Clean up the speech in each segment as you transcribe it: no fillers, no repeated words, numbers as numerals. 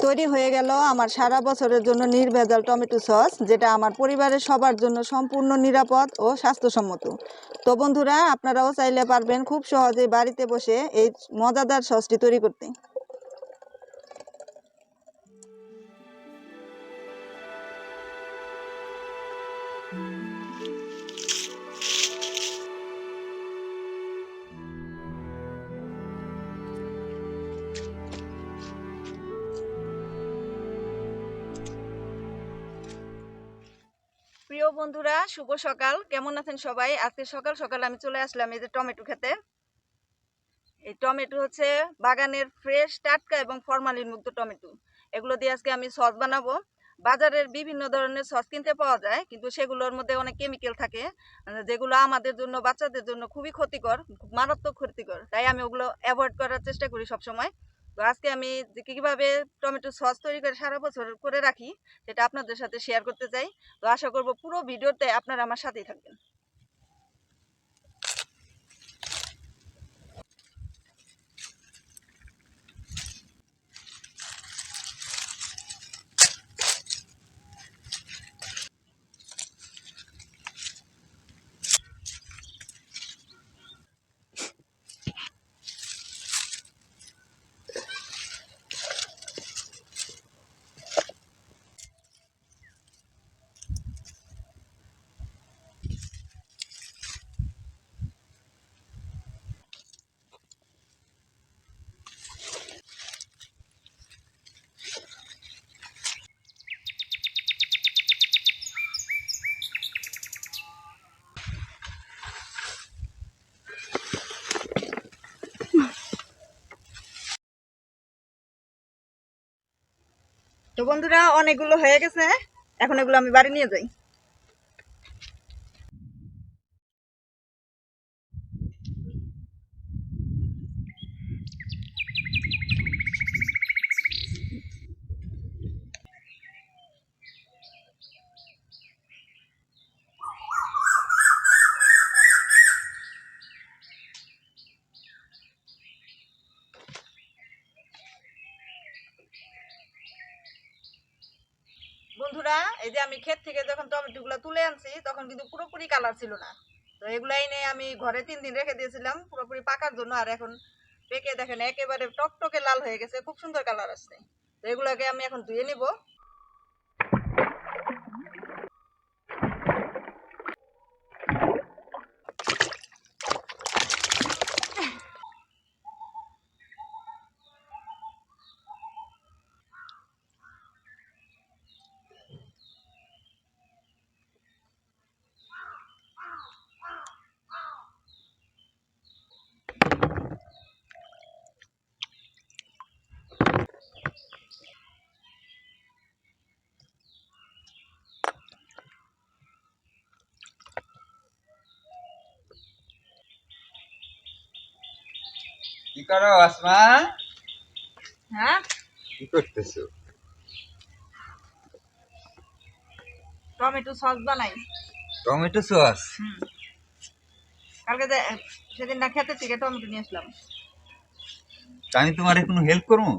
তৈরি হয়ে গেল আমার সারা বছরের জন্য নির্ভেজাল টমেটো সস, যেটা আমার পরিবারের সবার জন্য সম্পূর্ণ নিরাপদ ও স্বাস্থ্যসম্মত। তো বন্ধুরা, আপনারাও চাইলে পারবেন খুব সহজেই বাড়িতে বসে এই মজাদার সসটি তৈরি করতে। প্রিয় বন্ধুরা, শুভ সকাল। কেমন আছেন সবাই? আজকে সকাল সকাল আমি চলে আসলাম এই যে টমেটো খেতে। এই টমেটো হচ্ছে বাগানের ফ্রেশ, টাটকা এবং ফরমালিন মুক্ত টমেটো। এগুলো দিয়ে আজকে আমি সস বানাবো। বাজারের বিভিন্ন ধরনের সস কিনতে পাওয়া যায়, কিন্তু সেগুলোর মধ্যে অনেক কেমিক্যাল থাকে, যেগুলো আমাদের জন্য, বাচ্চাদের জন্য খুবই ক্ষতিকর, মারাত্মক ক্ষতিকর। তাই আমি ওগুলো অ্যাভয়েড করার চেষ্টা করি সবসময়। তো আজকে আমি কিভাবে টমেটো সস তৈরি করে সারা বছর করে রাখি, সেটা আপনাদের সাথে শেয়ার করতে চাই। তো আশা করব পুরো ভিডিওতে আপনারা আমার সাথেই থাকবেন। তো বন্ধুরা, অনেকগুলো হয়ে গেছে, এখন এগুলো আমি বাড়ি নিয়ে যাই। বন্ধুরা, এই যে আমি ক্ষেত থেকে যখন টমেটোগুলো তুলে আনছি, তখন কিন্তু পুরোপুরি কালার ছিল না। তো এগুলো এনে আমি ঘরে 3 দিন রেখে দিয়েছিলাম পুরোপুরি পাকার জন্য। আর এখন পেকে দেখেন একেবারে টকটকে লাল হয়ে গেছে, খুব সুন্দর কালার আসছে। তো এগুলোকে আমি এখন ধুয়ে নিব। কি করো আসমা? হ্যাঁ, কি করতেছো? টমেটো সস বানাই। Tomato sauce? কালকে যে সেদিন না খেতে থেকে টমেটো নিয়ে আসলাম। আমি তোমার কোনো হেল্প করবো?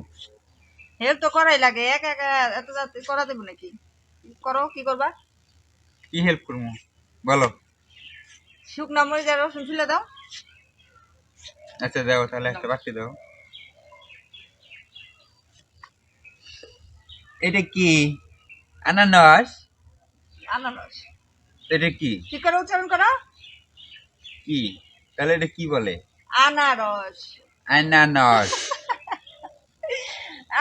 হেল্প তো করাই লাগে, একা একা এত করা দেবো নাকি? করো, কি করবা? কি হেল্প করবো বলো। শুকনা মরিচ আর রসুন ছুলে দাও। আচ্ছা দাও, তাহলে একটা বাটি দাও। এটা কি? আনারস? আনারস। এটা কি? ঠিক করে উচ্চারণ করো। কি তাহলে এটা কি বলে? আনারস। আনারস?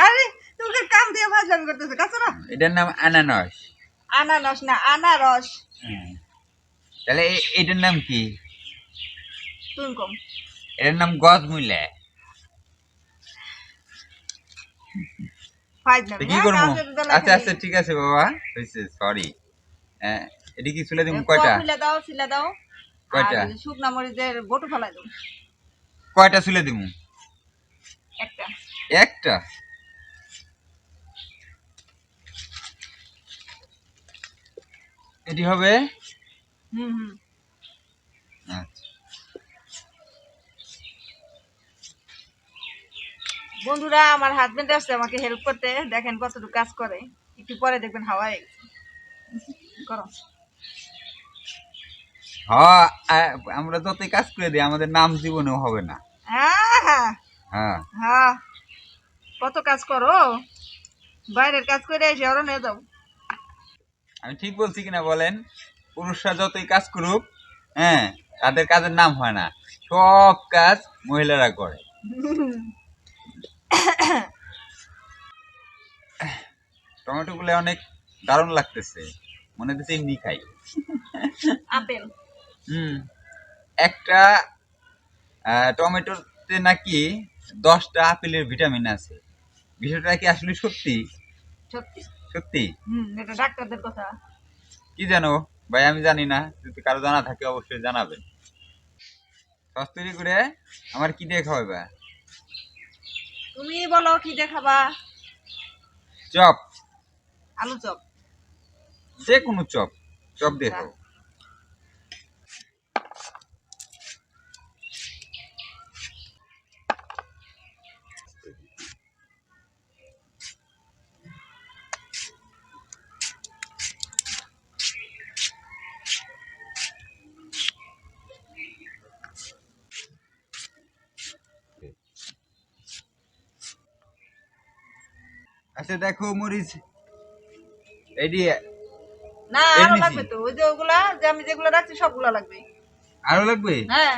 আরে, তোকে কাম দিয়ে ভাজলাম করতেছে, কাছরা। এটার নাম আনারস? আনারস না, আনারস। তাহলে এটার নাম কি? তুমি কম। এটার নাম গজমুলা। কি করবো? আচ্ছা আচ্ছা, ঠিক আছে বাবা, হয়েছে, সরি। এটা কি ছুলে দিব? কয়টা? ছিলে দাও। কয়টা? আর শুকনা মরিচের বটু ফেলাই দাও। কয়টা ছুলে দিব? একটা। একটা? এটি হবে? হুম হুম। আচ্ছা, বন্ধুরা আমার হাজবেন্ড আসছে আমাকে হেল্প করতে, দেখেন কতটুকু কাজ করে, একটু পরে দেখবেন হাওয়ায় গরম। হ্যাঁ, আমরা যতই কাজ করে দিই আমাদের নাম জীবনেও হবে না। হ্যাঁ হ্যাঁ, হ্যাঁ, কত কাজ করো, বাইরের কাজ করে এসে ওরা নিয়ে যাও। আমি ঠিক বলছি কিনা বলেন? পুরুষরা যতই কাজ করুক, হ্যাঁ, তাদের কাজের নাম হয় না, সব কাজ মহিলারা করে। টমেটো গুলো অনেক দারুণ লাগতেছে, মনে হচ্ছে এমনি খাই। আপেল। হুম, একটা টমেটোতে নাকি 10টা আপেলের ভিটামিন আছে। বিষয়টা কি আসলে সত্যি? সত্যি। সত্যি? এটা ডাক্তারদের কথা। কি জানো ভাই, আমি জানি না, যদি কারো জানা থাকে অবশ্যই জানাবেন। সস তৈরি করে আমার কি দিয়ে খাওয়াবে? তুমি বলো কি দেখাবা? চপ, আলু চপ। যে কোনো চপ, চপ দিয়ে খাও। আচ্ছা দেখো মরিচ, এডি না এর আরো নিছি। লাগবে তো, ওই যে ওগুলা যে আমি যেগুলো রাখছি সবগুলা লাগবে। আরো লাগবে? হ্যাঁ।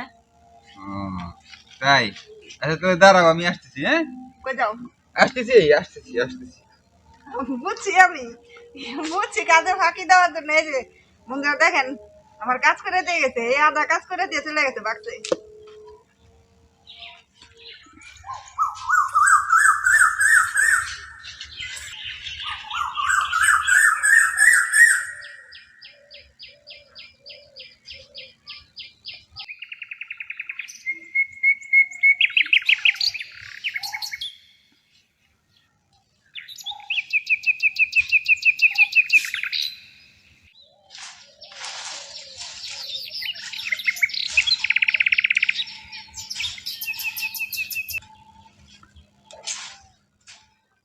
ও, তাই? আচ্ছা তো দাঁড়াও, আমি আসতেছি। হ্যাঁ, কই যাও? আসতেছি আসতেছি আসতেছি। বুঝছি আমি, বুঝছি কাজে ফাঁকি দেওয়ার জন্য। এই যে বন্ধুরা দেখেন আমার কাজ করে দিয়ে গেছে, এই আধা কাজ করে দিয়ে চলে গেছে বাক্সে।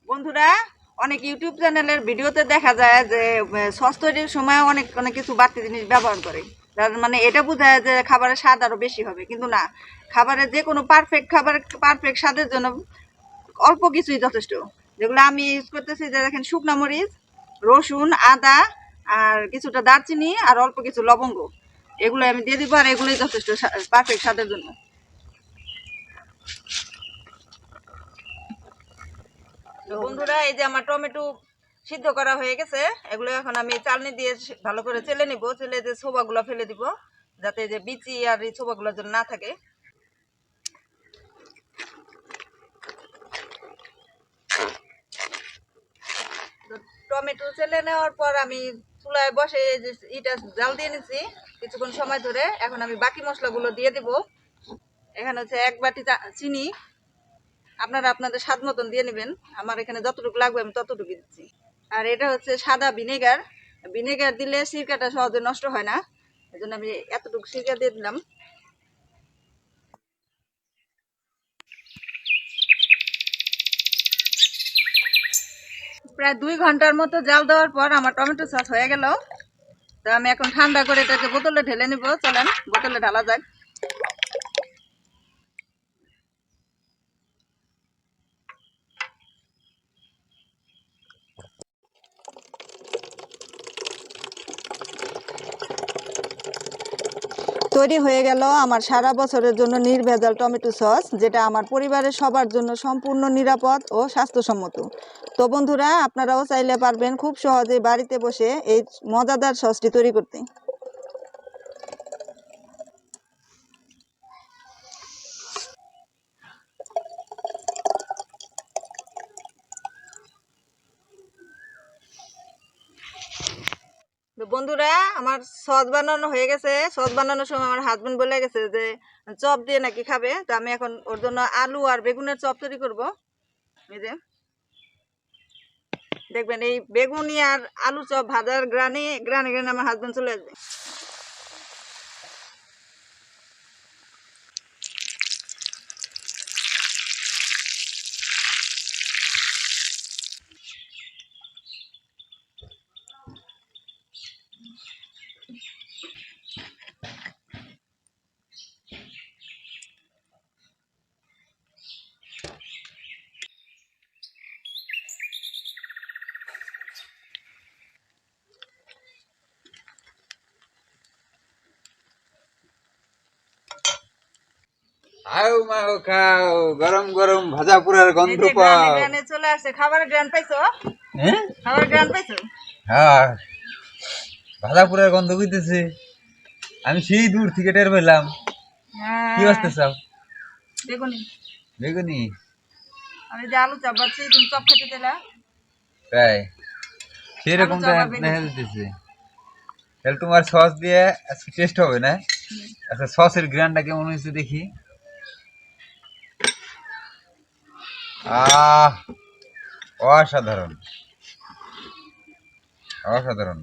বন্ধুরা অনেক ইউটিউব চ্যানেলের ভিডিওতে দেখা যায় যে সস তৈরির সময় অনেক অনেক কিছু বাড়তি জিনিস ব্যবহার করে, তার মানে এটা বোঝায় যে খাবারের স্বাদ আরো বেশি হবে, কিন্তু না, খাবারের যে কোনো পারফেক্ট খাবার, পারফেক্ট স্বাদের জন্য অল্প কিছুই যথেষ্ট। যেগুলো আমি ইউজ করতেছি, যে দেখেন শুকনা মরিচ, রসুন, আদা, আর কিছুটা দারচিনি, আর অল্প কিছু লবঙ্গ, এগুলো আমি দিয়ে দিব, আর এগুলোই যথেষ্ট পারফেক্ট স্বাদের জন্য। তো বন্ধুরা এই যে আমার টমেটো সিদ্ধ করা হয়ে গেছে, এগুলো এখন আমি চালনি দিয়ে ভালো করে চেলে নিব, চেলে যে ছোবাগুলো ফেলে দিব, যাতে যে বিচি আর এই ছোবাগুলো যেন না থাকে। টমেটো চেলে নেওয়ার পর আমি চুলায় বসে যে ইটা জাল দিয়ে নিচ্ছি কিছুক্ষণ সময় ধরে। এখন আমি বাকি মশলাগুলো দিয়ে দিব। এখানে হচ্ছে 1 বাটি চিনি, আপনারা আপনাদের স্বাদ মতন দিয়ে নেবেন, আমার এখানে যতটুকু লাগবে আমি ততটুকু দিচ্ছি। আর এটা হচ্ছে সাদা ভিনেগার, ভিনেগার দিলে সিরকাটা সহজে নষ্ট হয় না, এই জন্য আমি এতটুকু সিরকা দিয়ে দিলাম। প্রায় 2 ঘন্টার মতো জাল দেওয়ার পর আমার টমেটো সস হয়ে গেল। তো আমি এখন ঠান্ডা করে এটাকে বোতলে ঢেলে নিব, চলেন বোতলে ঢালা যাক। তৈরি হয়ে গেল আমার সারা বছরের জন্য নির্ভেজাল টমেটো সস, যেটা আমার পরিবারের সবার জন্য সম্পূর্ণ নিরাপদ ও স্বাস্থ্যসম্মত। তো বন্ধুরা আপনারাও চাইলে পারবেন খুব সহজে বাড়িতে বসে এই মজাদার সসটি তৈরি করতে। তো বন্ধুরা আমার সস বানানো হয়ে গেছে। সস বানানোর সময় আমার হাজবেন্ড বলে গেছে যে চপ দিয়ে নাকি খাবে, তো আমি এখন ওর জন্য আলু আর বেগুনের চপ তৈরি করব। এই যে দেখবেন এই বেগুনি আর আলু চপ ভাজার গ্রানে গ্রানে গ্রানে আমার হাজবেন্ড চলে আসবে। আও মাও খাও, গরম গরম ভাজা পুরার এই গন্ধ যে পাও। গ্রানে চলে আসছে, খাবারের গ্রান পাইছো? হ্যাঁ খাবারের গ্রান পাইছো? হ্যাঁ, ভাজা পুরার গন্ধ হইতেছে। আমি সেই দূর থেকে টের পেলাম। কি হ্যাঁ, বাজতে চাও? বেগুনি। বেগুনি? আমি যে আলু চাপ বাচ্ছি, তুমি চপ খেতে দিলা। তাই আলু সেরকম চপ আর দেখা বেগুনি। যেতেছে। তাহলে তোমার সস দিয়ে আজকে টেস্ট হবে না? আচ্ছা, সসের গ্রানটা কেমন হয়েছে দেখি। আহ, অসাধারণ, অসাধারণ।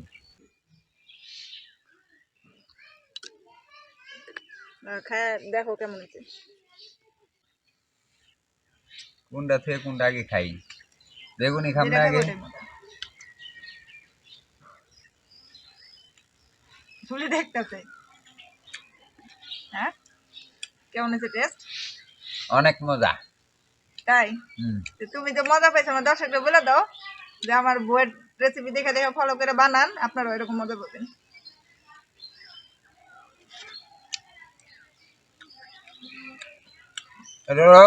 খায় দেখো কেমন হয়েছে। কোনটা থেকে কোনটা আগে খাই? বেগুনি খাম যেটা না খাবে আগে? ওটাই মজা। ঝুলি দেখতেছে। হ্যাঁ, কেমন হয়েছে টেস্ট? অনেক মজা। তাই? হুম। তো তুমি যে মজা পাইছো আমার দর্শকদের বলে দাও যে আমার বউয়ের রেসিপি দেখে দেখে ফলো করে বানান, আপনারা এরকম মজা পাবেন। এটা হলো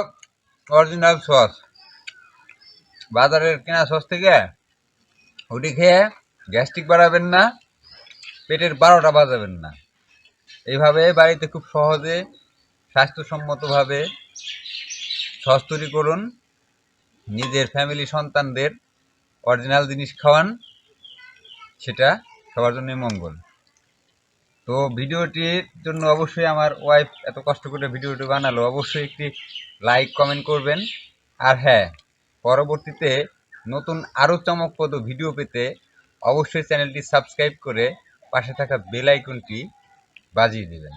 অরিজিনাল সস। বাজারের কেনা সস থেকে ওটি খেয়ে গ্যাস্ট্রিক বাড়াবেন না, পেটের 12টা বাজাবেন না। এইভাবে বাড়িতে খুব সহজে স্বাস্থ্যসম্মতভাবে সস তৈরি করুন, নিজের ফ্যামিলি সন্তানদের অরিজিনাল জিনিস খাওয়ান, সেটা সবার জন্যই মঙ্গল। তো ভিডিওটির জন্য অবশ্যই আমার ওয়াইফ এত কষ্ট করে ভিডিওটি বানালো, অবশ্যই একটি লাইক কমেন্ট করবেন। আর হ্যাঁ, পরবর্তীতে নতুন আরও চমকপ্রদ ভিডিও পেতে অবশ্যই চ্যানেলটি সাবস্ক্রাইব করে পাশে থাকা বেল আইকনটি বাজিয়ে দেবেন।